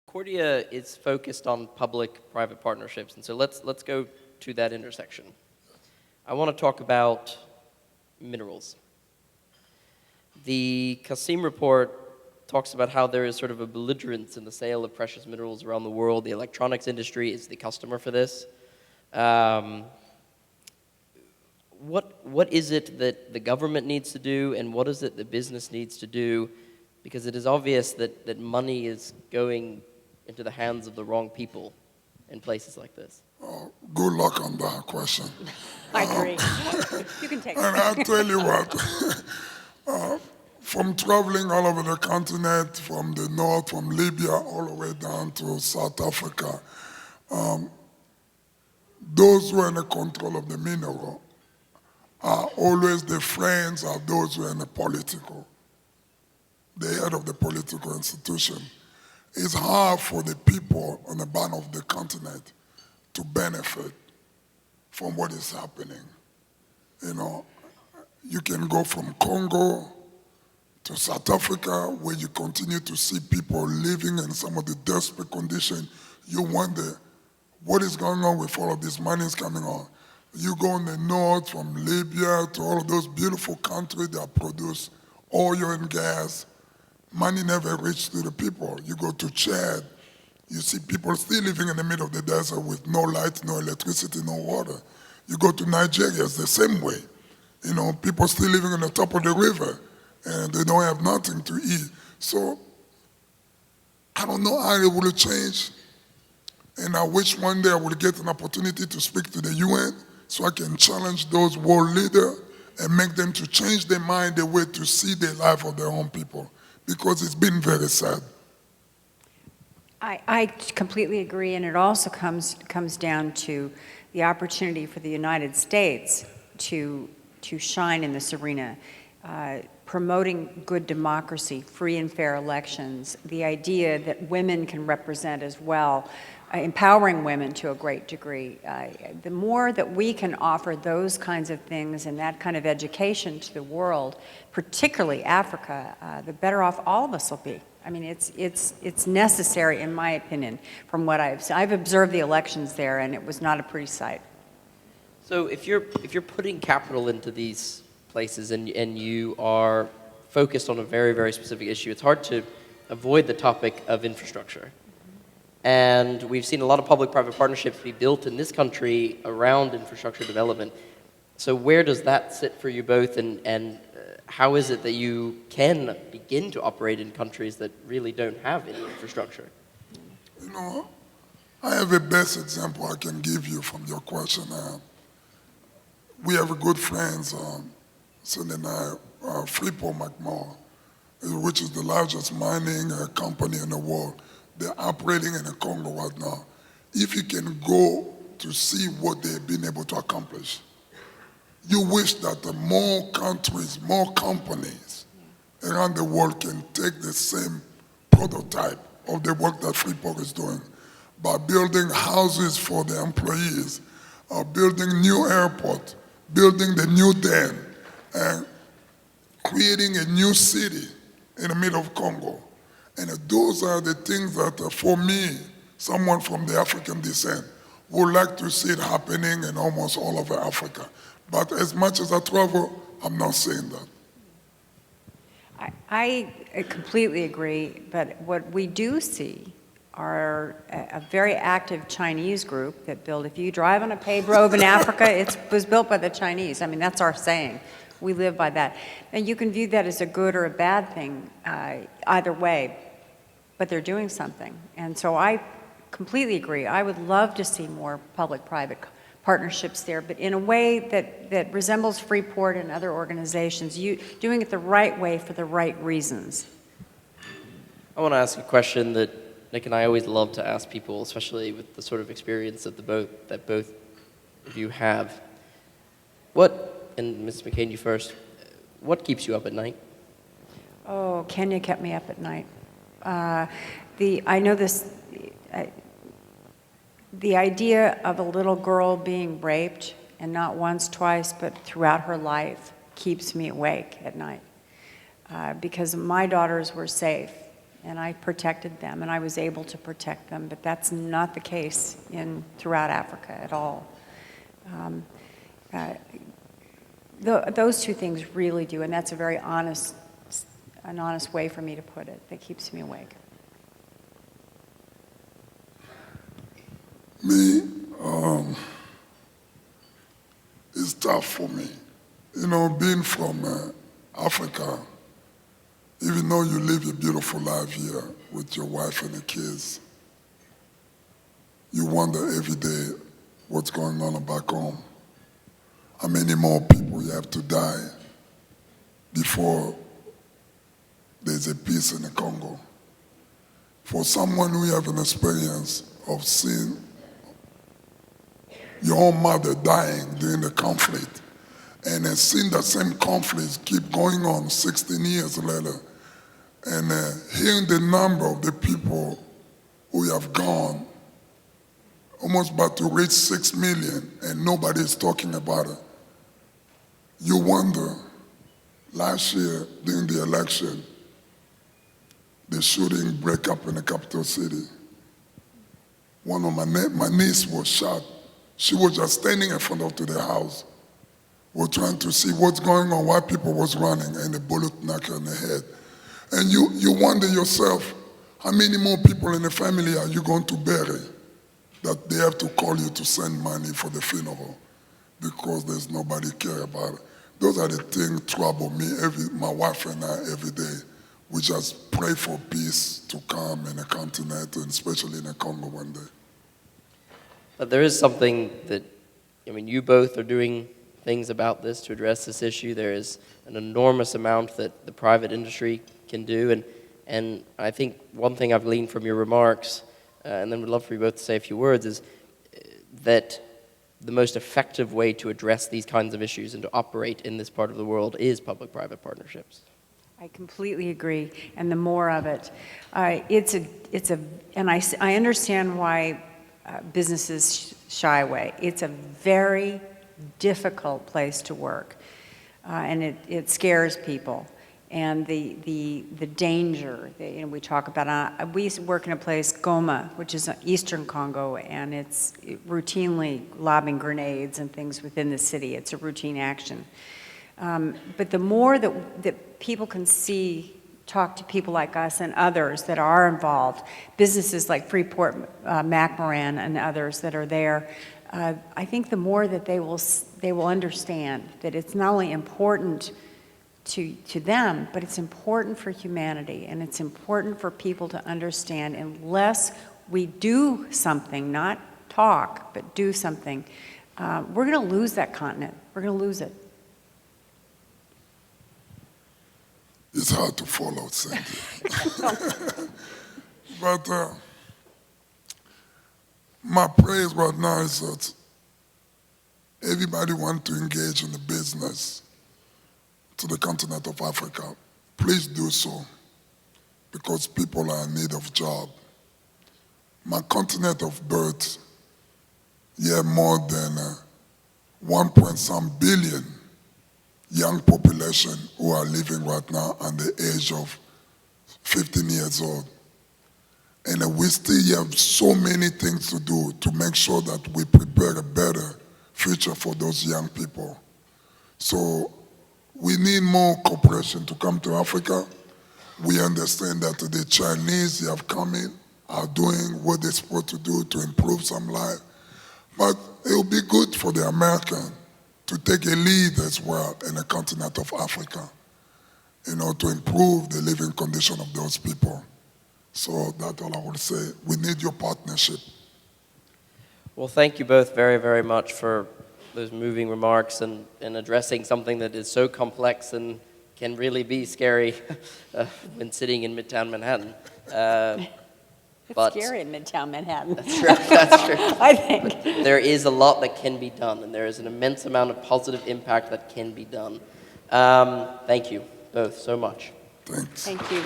Concordia is focused on public-private partnerships, and so let's go to that intersection. I want to talk about minerals. The Kasim report talks about how there is sort of a belligerence in the sale of precious minerals around the world. The electronics industry is the customer for this. What is it that the government needs to do, and what is it the business needs to do? Because it is obvious that money is going into the hands of the wrong people in places like this. Good luck on that question. I agree. You can take it. And I'll tell you what, from traveling all over the continent, from the north, from Libya, all the way down to South Africa, those who are in the control of the mineral are always the friends of those who are in the political, the head of the political institution. It's hard for the people on the bottom of the continent to benefit from what is happening. You know, you can go from Congo to South Africa, where you continue to see people living in some of the desperate conditions. You wonder, what is going on with all of this money coming on? You go in the north, from Libya to all of those beautiful countries that produce oil and gas. Money never reaches to the people. You go to Chad, you see people still living in the middle of the desert with no light, no electricity, no water. You go to Nigeria, it's the same way. You know, people still living on the top of the river, and they don't have nothing to eat. So, I don't know how it will change, and I wish one day I would get an opportunity to speak to the UN so I can challenge those world leaders and make them to change their mind, the way to see the life of their own people, because it's been very sad. I completely agree, and it also comes down to the opportunity for the United States to shine in this arena, promoting good democracy, free and fair elections, the idea that women can represent as well, empowering women to a great degree. The more that we can offer those kinds of things and that kind of education to the world, particularly Africa, the better off all of us will be. I mean, it's necessary, in my opinion, from what I've observed the elections there, and it was not a pretty sight. So if you're putting capital into these places and you are focused on a very, very specific issue, it's hard to avoid the topic of infrastructure. And we've seen a lot of public-private partnerships be built in this country around infrastructure development. So where does that sit for you both, and how is it that you can begin to operate in countries that really don't have any infrastructure? You know, I have a best example I can give you from your question. We have a good friends, Cindy and I, Freeport McMoran, which is the largest mining company in the world. They're operating in the Congo right now. If you can go to see what they've been able to accomplish, you wish that more countries, more companies around the world can take the same prototype of the work that Freeport is doing by building houses for the employees, building new airport, building the new dam, and creating a new city in the middle of Congo. And those are the things that, for me, someone from the African descent, would like to see it happening in almost all over Africa. But as much as I travel, I'm not saying that. I completely agree, but what we do see are a very active Chinese group that build. If you drive on a paved road in Africa, it was built by the Chinese. I mean, that's our saying. We live by that. And you can view that as a good or a bad thing, either way, but they're doing something. And so I completely agree. I would love to see more public-private partnerships there, but in a way that resembles Freeport and other organizations, doing it the right way for the right reasons. I want to ask a question that Nick and I always love to ask people, especially with the sort of experience that both of you have. And Ms. McCain, you first, what keeps you up at night? Oh, Kenya kept me up at night. I know this, the idea of a little girl being raped, and not once, twice, but throughout her life, keeps me awake at night. Because my daughters were safe and I protected them, and I was able to protect them, but that's not the case throughout Africa at all. Those two things really do, and that's a very honest way for me to put it, that keeps me awake. Me, it's tough for me. You know, being from Africa, even though you live a beautiful life here with your wife and the kids, you wonder every day what's going on back home. How many more people you have to die before there's a peace in the Congo? For someone who have an experience of seeing your own mother dying during the conflict, and has seen the same conflicts keep going on 16 years later, and hearing the number of the people who have gone, almost about to reach 6 million, and nobody is talking about it. You wonder, last year during the election, the shooting break up in the capital city. One of my niece was shot. She was just standing in front of the house. We're trying to see what's going on, why people was running, and the bullet knocked her in the head. And you wonder yourself, how many more people in the family are you going to bury that they have to call you to send money for the funeral because there's nobody care about it? Those are the things trouble me, my wife and I, every day. We just pray for peace to come in the continent, and especially in the Congo one day. But there is something that, I mean, you both are doing things about this to address this issue. There is an enormous amount that the private industry can do. And I think one thing I've gleaned from your remarks, and then would love for you both to say a few words, is that the most effective way to address these kinds of issues and to operate in this part of the world is public-private partnerships. I completely agree, and the more of it. And I understand why businesses shy away. It's a very difficult place to work, and it scares people. And the danger, we talk about, we work in a place, Goma, which is eastern Congo, and it's routinely lobbing grenades and things within the city. It's a routine action. But the more that people can talk to people like us and others that are involved, businesses like Freeport, McMoran, and others that are there, I think the more that they will understand that it's not only important to them, but it's important for humanity, and it's important for people to understand unless we do something, not talk, but do something, we're going to lose that continent. We're going to lose it. It's hard to follow, Cynthia. But my praise right now is that everybody wants to engage in the business to the continent of Africa. Please do so, because people are in need of job. My continent of birth, more than 1.some billion young population who are living right now under the age of 15 years old. And we still have so many things to do to make sure that we prepare a better future for those young people. So we need more cooperation to come to Africa. We understand that the Chinese have come in, are doing what they're supposed to do to improve some life. But it will be good for the American to take a lead as well in the continent of Africa, to improve the living condition of those people. So that's all I would say. We need your partnership. Well, thank you both very, very much for those moving remarks and addressing something that is so complex and can really be scary when sitting in Midtown Manhattan. It's scary in Midtown Manhattan. That's true. That's true. I think. But there is a lot that can be done, and there is an immense amount of positive impact that can be done. Thank you both so much. Thanks. Thank you.